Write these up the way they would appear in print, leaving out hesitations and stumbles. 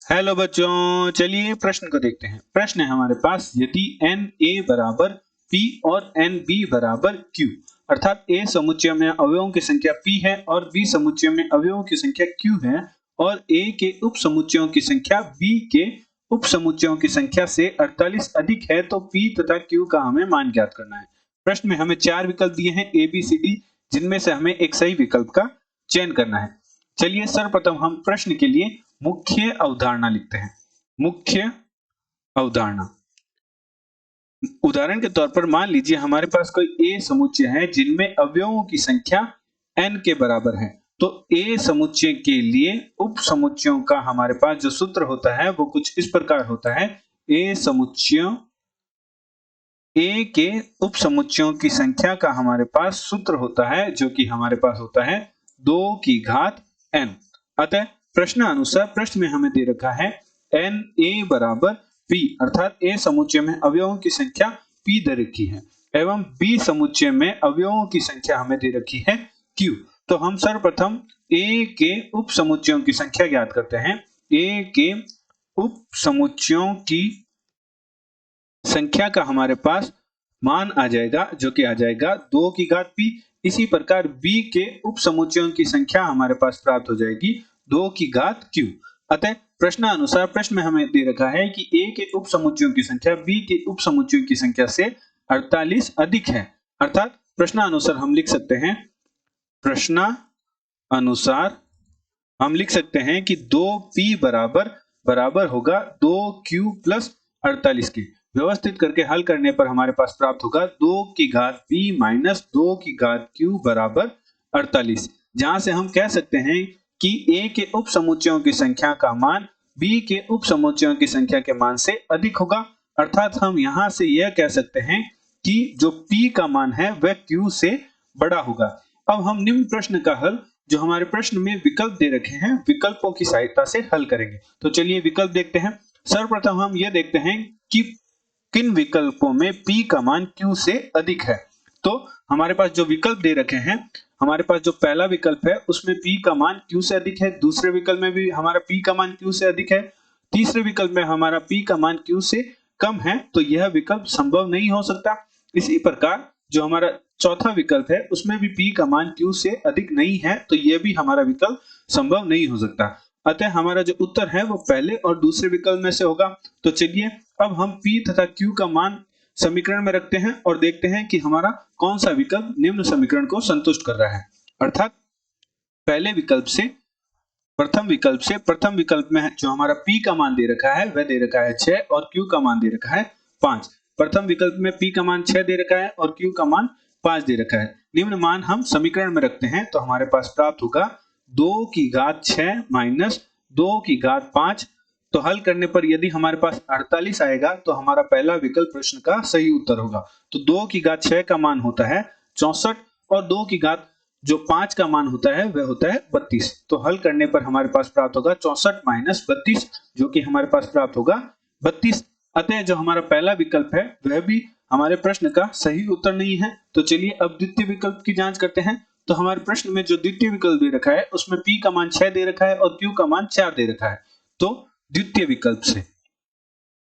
Hello बच्चों, चलिए प्रश्न को देखते हैं। प्रश्न है हमारे पास, यदि n a बराबर p और n b बराबर q, अर्थात a समुच्चय में अवयवों की संख्या p है और b समुच्चय में अवयवों की संख्या q है और a के उप समुच्चयों की संख्या b के उप समुच्चयों की संख्या से 48 अधिक है, तो p तथा q का हमें मान ज्ञात करना है। प्रश्न में हमें 4 विकल्प दिए हैं a b c d, जिनमें से हमें एक सही विकल्प का चयन करना है। चलिए सर्वप्रथम हम प्रश्न के लिए मुख्य अवधारणा लिखते हैं। मुख्य अवधारणा, उदाहरण के तौर पर मान लीजिए हमारे पास कोई ए समुच्चय है जिनमें अवयवों की संख्या n के बराबर है। तो ए समुच्चय के लिए उप समुच्चयों का हमारे पास जो सूत्र होता है वो कुछ इस प्रकार होता है। ए समुच्चयों, ए के उप समुच्चयों की संख्या का हमारे पास सूत्र होता है जो कि हमारे पास होता है 2 की घात n। अतः प्रश्न अनुसार प्रश्न में हमें दे रखा है n a बराबर p, अर्थात a समुच्चय में अवयवों की संख्या p दे रखी है एवं b समुच्चय में अवयवों की संख्या हमें दे रखी है q। तो हम सर्वप्रथम a के उप समुच्चयों की संख्या ज्ञात करते हैं। a के उप समुच्चयों की संख्या का हमारे पास मान आ जाएगा जो कि आ जाएगा 2 की घात p। इसी प्रकार b के उप समुच्चयों की संख्या हमारे पास प्राप्त हो जाएगी 2 की घात q। अतः प्रश्न अनुसार प्रश्न में हमें दे रखा है कि a के उप समुच्चयों की संख्या b के उप समुच्चयों की संख्या से 48 अधिक है। अर्थात प्रश्न अनुसार हम लिख सकते हैं, प्रश्न अनुसार हम लिख सकते हैं कि 2p बराबर होगा 2q प्लस 48 के। व्यवस्थित करके हल करने पर हमारे पास प्राप्त होगा 2 की घात p माइनस 2 की घात q बराबर 48, जहां से हम कह सकते हैं कि a के उप समुच्चयों की संख्या का मान b के उप समुच्चयों की संख्या के मान से अधिक होगा। अर्थात हम यहां से यह कह सकते हैं कि जो p का मान है वह q से बड़ा होगा। अब हम निम्न प्रश्न का हल जो हमारे प्रश्न में विकल्प दे रखे हैं विकल्पों की सहायता से हल करेंगे। तो चलिए विकल्प देखते हैं। सर्वप्रथम हम यह देखते हैं कि किन विकल्पों में p का मान q से अधिक है। तो हमारे पास जो विकल्प दे रखे हैं, हमारे पास जो पहला विकल्प है उसमें p का मान q से अधिक है, दूसरे विकल्प में भी हमारा p का मान q से अधिक है, तीसरे विकल्प में हमारा p का मान q से कम है, तो यह विकल्प संभव नहीं हो सकता। इसी प्रकार जो हमारा चौथा विकल्प है उसमें भी p का मान q से अधिक नहीं है, तो यह भी हमारा विकल्प संभव नहीं हो सकता। अतः हमारा जो उत्तर है वो पहले और दूसरे विकल्प में से होगा। तो चलिए अब हम p तथा q का मान समीकरण में रखते हैं और देखते हैं कि हमारा कौन सा विकल्प निम्न समीकरण को संतुष्ट कर रहा है। अर्थात पहले विकल्प से प्रथम विकल्प में जो हमारा p का मान दे रखा है वह दे रखा है 6 और q का मान दे रखा है 5। प्रथम विकल्प में p का मान 6 दे रखा है और q का मान 5 दे रखा है। निम्न मान हम समीकरण में रखते हैं तो हमारे पास प्राप्त होगा 2 की घात 6 माइनस 2 की घात 5। तो हल करने पर यदि हमारे पास 48 आएगा तो हमारा पहला विकल्प प्रश्न का सही उत्तर होगा। तो 2 की घात 6 का मान होता है 64 और 2 की घात जो 5 का मान होता है वह होता है 32। तो हल करने पर हमारे पास प्राप्त होगा 64 माइनस 32, जो कि हमारे पास प्राप्त होगा 32। अतः जो हमारा पहला विकल्प है वह भी हमारे प्रश्न का सही उत्तर नहीं है। तो चलिए अब द्वितीय विकल्प की जांच करते हैं। तो हमारे प्रश्न में जो द्वितीय विकल्प दे रखा है उसमें p का मान 6 दे रखा है और q का मान 4 दे रखा है। तो द्वितीय विकल्प से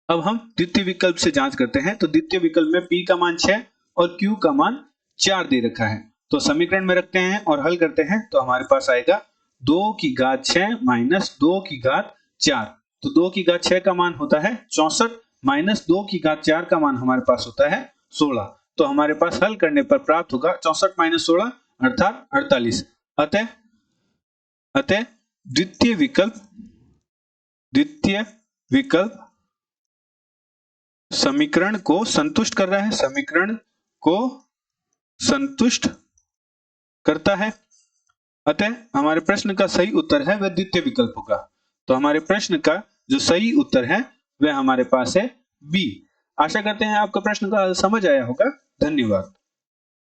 अब हम द्वितीय विकल्प से जांच करते हैं। तो द्वितीय विकल्प में p का मान 6 और q का मान 4 दे रखा है। तो समीकरण में रखते हैं और हल करते हैं तो हमारे पास आएगा 2 की घात 6 माइनस 2 की घात 4। तो 2 की घात 6 का मान होता है 64 माइनस 2 की घात 4 का मान हमारे पास होता है 16। तो हमारे पास हल करने पर प्राप्त होगा 64 माइनस 16 अर्थात 48। अतः द्वितीय विकल्प समीकरण को संतुष्ट कर रहा है, समीकरण को संतुष्ट करता है। अतः हमारे प्रश्न का सही उत्तर है वह द्वितीय विकल्प होगा। तो हमारे प्रश्न का जो सही उत्तर है वह हमारे पास है बी। आशा करते हैं आपका प्रश्न का समझ आया होगा। धन्यवाद।